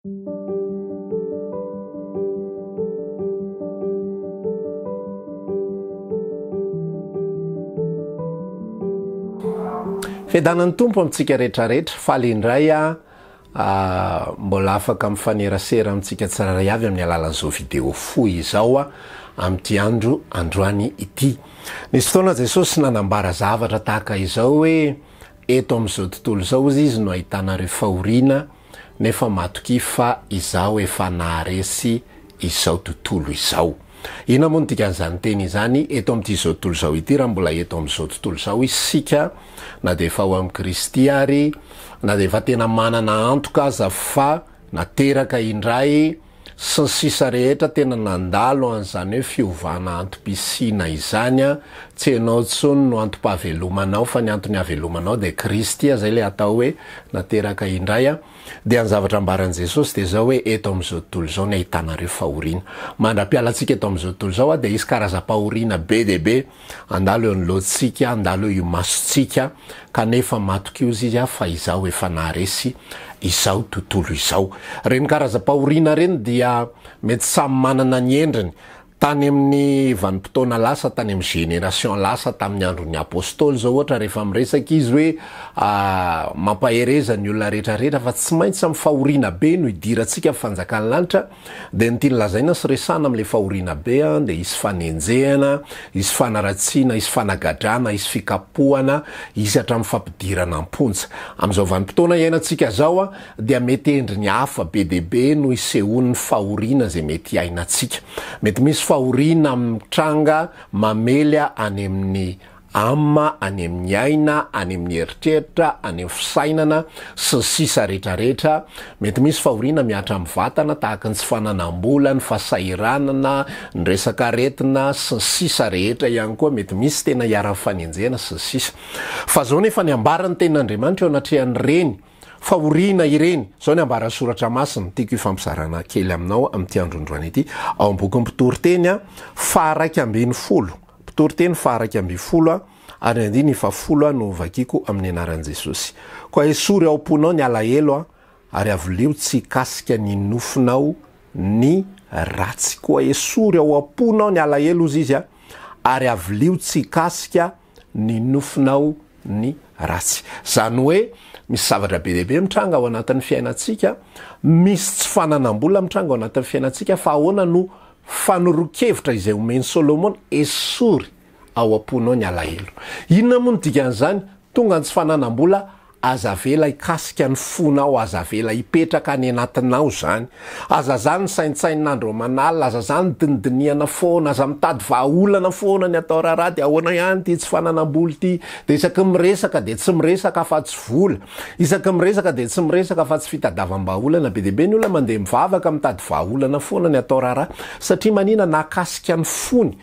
Fedanan'ny tompo amintsika rehetrarehetra faly indray mbola afaka mifanerasera amintsika tsiraray avy amin'ny alalan'izao video fohy izao amin'ity androany ity. Nisy fotoana Jesosy nanambara zavatra tahaka izao hoe eto amin'izao tontolo izao izy no ahitanareo fahoriana nefa matoky fa izao efa naharesy izao tontolo izao. Ina moa dikan'izany teny izany eto amin'ity zao tontolo izao ity raha mbola eto amin'izao tontolo izao isika na de efa ao amin'ny Kristy ary na de efa tena manana antoka aza fa nateraka indray sy ny sisa rehetra tena nandalo an'izany hoe fiovana antom-pisina izany tsy ianao tsony no antom-pahavelomanao fa ny antony havelomanao de Kristy zay le atao hoe nateraka indray de ny zavatra ambaran'i Jesosy de zao hoe eto amin'izao tontolo izao ny ahitanareo fahoriana. Mandra-pialantsika eto amin'izao tontolo izao de isy karazam-pahoriana be de be andalo eo ny loatsika, andalo eo io masontsika kanefa matoky izy fa izao efa naharesy izao tontolo izao. Reny karazam-pahoriana reny dia mety samy manana ny endriny. Tany amin'ny vanim-potoana lasa, tany amin'ny génération lasa tamin'ny andron'ny apôstôly zao ohatra rehefa miresaka izy hoe mampahereza ny olona rehetrarehetra fa tsy maintsy amin'ny fahoriana be no idirantsika fanjakan'ny lanitra de ny tiany lazaina sy resana amin'le fahoriana be de isy fanenjehana, isy fanaratsiana, isy fanagadrana, isy fikapohana, isy hatramin'ny fampidirana amponja. Amin'izao vanim-potoana iainantsika zao dia mety endriny hafa be de be no isehon'ny fahoriana zay mety iainantsika. Mety misy fahoriana mitranga mamely any amin'ny amma, any amin'ny aina, any amin'ny eritreritra, any amin'ny fisainana sy sisa rehetrarehetra. Mety misy fahoriana miatra amin'ny vatana tahaka ny tsy fananam-bola, ny fahasahiranana, ny resaka aretina sy sisa rehetra ihany koa mety misy tena hiara fanenjehana sy sisa. Fa zao nefa ny ambarany tenin'Andriamanitra eo anatrehan'ny reny fahoriana ireny zao ny ambaran'ny soratra masina tiako ifampisarana kely aminao amin'ity androndroany ity ao amin'ny boky Mpitoroteny faha 2:10 Mpitoroteny faha 2:10 ary andiny fa 10 no vakiko amin'ny anaran'i Jesosy. Koa esory ao am-ponao ny alahelo ary avolio tsy kasika ny nofinao ny ratsy. Koa esory ao am-ponao ny alahelo izy ary avolio tsy kasika ny nofinao ny ratsy. Zany hoe misy zavatra be dehibe mitranga ao anatin'ny fiainantsika, misy tsy fananam-bola mitranga ao anatin'ny fiainantsika fa ahoana no fanorokevitra izay omeny Solomona esory ao am-ponao ny alahelo. Inona moa ny dikan'izany? Tonga ny tsy fananam-bola aza vela ikasika ny fonao, aza vela ipetraka any anatinao zany. Aza zany saintsain'andro manalina, aza zany dinidiniana foana, aza mitady vahaolana foana ny atao raharaha de ahoana ihany ty tsy fananam-bola ty. De isaky miresaka de tsy miresaka fa tsy vola. Isaky miresaka de tsy miresaka fa tsy fitadavam-bahaolana. Be dehibe ny olona mandeha mivavaka mitady vahaolana foana ny atao raharaha satria manina nakasika ny fony.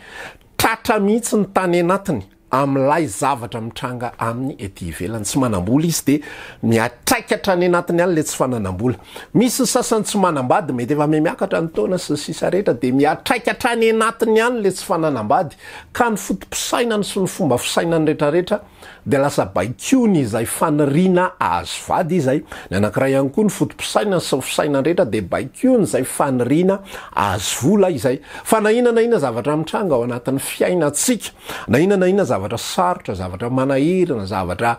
Tratra mihitsy ny tany anatiny am'lay zavatra mitranga amin'ny ety ivelany. Tsy manam-bola izy de miatraikatra any anatiny any le tsy fananam-bola. Misy sasany tsy manambady mety efa miakatra ny taona sy sisa rehetra de miatraikatra any anatiny any le tsy fananambady ka ny fotom-pisainany sy ny fomba fisainany rehetrarehetra de lasa baikony izay faniriana azo vady izay. Ny anankiray ihany koa ny fotom-pisainany sy ny fisainany rehetra de baikony izay faniriana azo vola izay. Fa na inona zavatra mitranga ao anatin'ny fiainantsika, na inona zavatra sarotra, zavatra manahirana, zavatra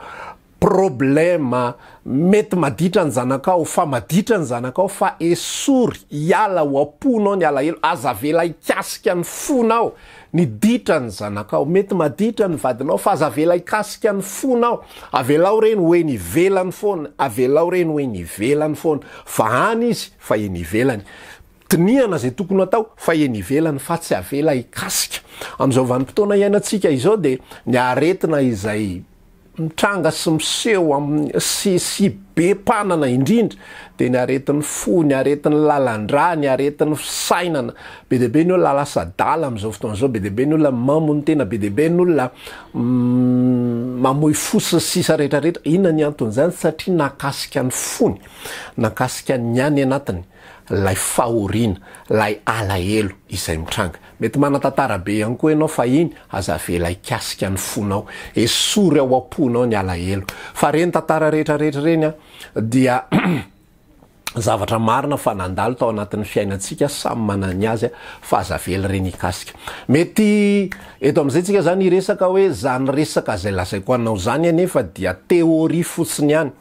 problema mety maditra ny zanakao fa maditra ny zanakao fa esory hiala ho am-ponao ny alahelo, aza vela ikasika ny fonao ny ditra ny zanakao, mety maditra ny vadinao fa aza vela ikasika ny fonao, avelao reny hoe ny velany foana, avelao reny hoe ny velany foana, fa hany izy fa eny ivelany. Tiniana zay tokony atao fa eny ivelany fa tsy avela ikasika. Amin'izao vanim-potoana iainantsika izao de ny aretina izay mitranga sy miseho sy be mpanana indrindra de ny aretin'ny fo, ny aretin'ny lalandra, ny aretin'ny fisainana. Be dehibe ny olona lasa dala amin'izao fotoana zao, be dehibe ny olona mamony tena, be dehibe ny olona mamoy fo sy sisa rehetrarehetra. Inona ny anton'izany? Satria nakasika ny fony, nakasika ny any anatiny lay fahoriana, lay alahelo izay mitranga. Mety manatantara be ihany koa ianao fa iny aza vela ikasika ny fonao, esory ao am-ponao ny alahelo. Fa reny tantara rehetrarehetra reny dia zavatra marina fa nandalo tao anatin'ny fiainantsika samy manany azy fa azavely reny ikasika mety eto am'izay tsika zany iresaka hoe zany resaka zay lazaiko anao zany anefa dia teoria fotsiny ihany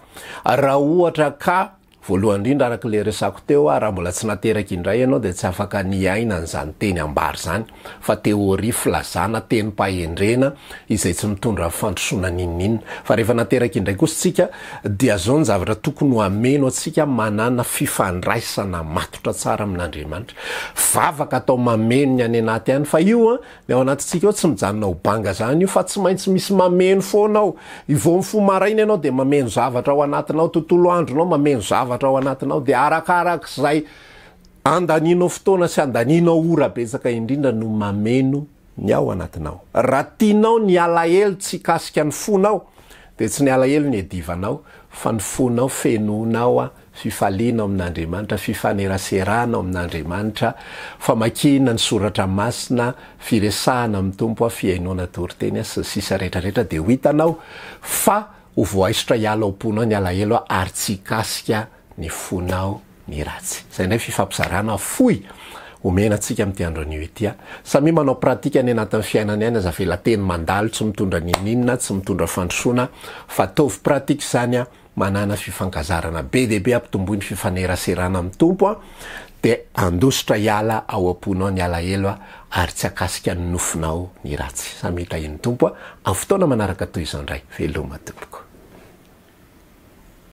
raha ohatra ka voalohany indrindra araka le resako teo raha mbola tsy nateraky indray ianao de tsy afaka niaina n'zany teny ambary zany fa teoria filazana teny pahendrena izay tsy mitondra fandrosona ninninna fa rehefa nateraky indray kosa tsika dia zao ny zavatra tokony ho ameno atsika manana fifandraisana matotra tsara amin'Andriamanitra vavaka atao mameno ny any anaty any fa io ny ao anatintsika ao tsy mijanona ho banga zany io fa tsy maintsy misy mameno foanao ivao mifo maraina ianao de mameno zavatra ao anatinao tontolo andronao mameno zavatra ao anatinao de arakarak'zay andaninao fotoana sy andaninao ora betsaka indrindra no mameno ny ao anatinao raha tianao ny alahelo tsy kasika ny fonao de tsy ny alahelo ny edivanao fa ny fonao fenonao fifaliana amin'Andriamanitra fifaneraserana amin'Andriamanitra famakina ny soratra masina firesahana amin'ny tompo fiainona toroteny sy sisa rehetrarehetra de ho hitanao fa ho voaisitra hiala am-ponao ny alahelo ary tsy kasika ny fonao ny ratsy zay ndray fifampizarana foy omena atsika amin'ity andro anio ity samy manao pratika ny anatin'ny fiainany ihany azavela teny mandalo tsy mitondra ninninna tsy mitondra fandrosona fa tovy pratika zany manana fifankazarana be dehibe ampitomboiny fifaneraserana amin'ny tompo de andositra hiala ao am-ponao ny alahelo ary tsy akasika ny nofinao ny ratsy samy hita iny tompo amin'ny fotoana manaraka toy izao indray veloma tompoko